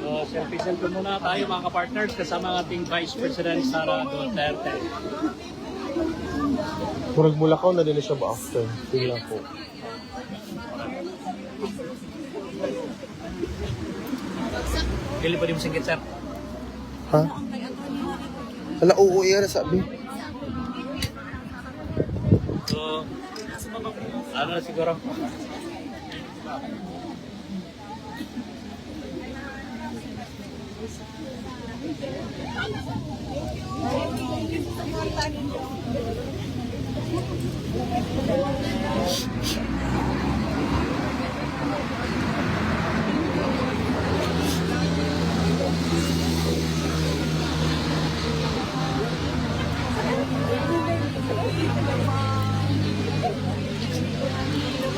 So, selfie-selfie muna tayo mga ka-partners kasama ang ating Vice President Sara Duterte. Murag Mulakaw na din siya ba after? Tingnan po. Pili pa rin mo singgit, sir. Ha? Hala, oo, yan sabi. So, ano na siguro?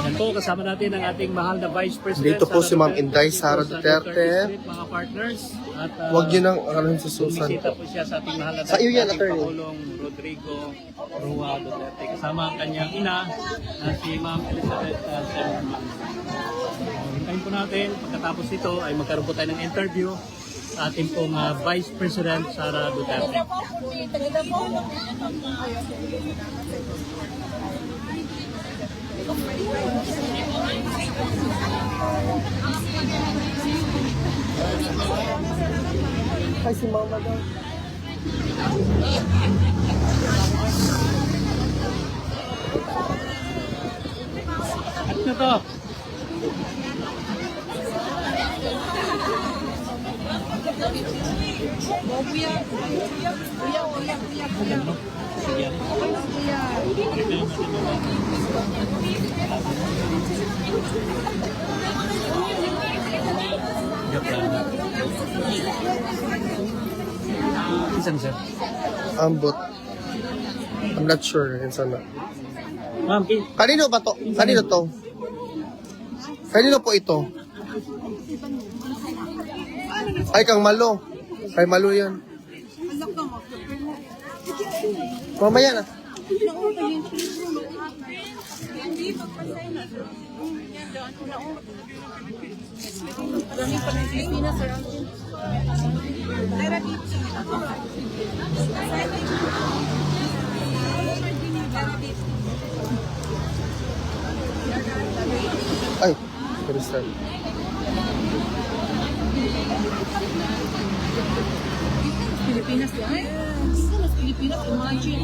Yan po, kasama natin ang ating mahal na Vice President. Dito po Sara si Ma'am Duterte, Inday dito Sara sa Duterte. Street, mga partners. At Huwag yun ang arahin sa Susan bumisita po. po siya sa ating mahal na Sa iyo yan, dating attorney. Pangulong Rodrigo Roa Duterte. Kasama ang kanyang ina na si Ma'am Elizabeth Zimmerman. Hintayin po natin, pagkatapos nito ay magkaroon po tayo ng interview sa ating pong Vice President Sara Duterte. Ay, si Mama daw. At na to? Isang sir. Ambot. I'm not sure. Yan sana. Ma'am, Kanino ba to? Kanino to? Kanino po ito? Ay, kang Malo. Kay Malo yan. Mamaya na. Ay, Crystal. Pilipinas yan? Yes. Pilipinas, imagine.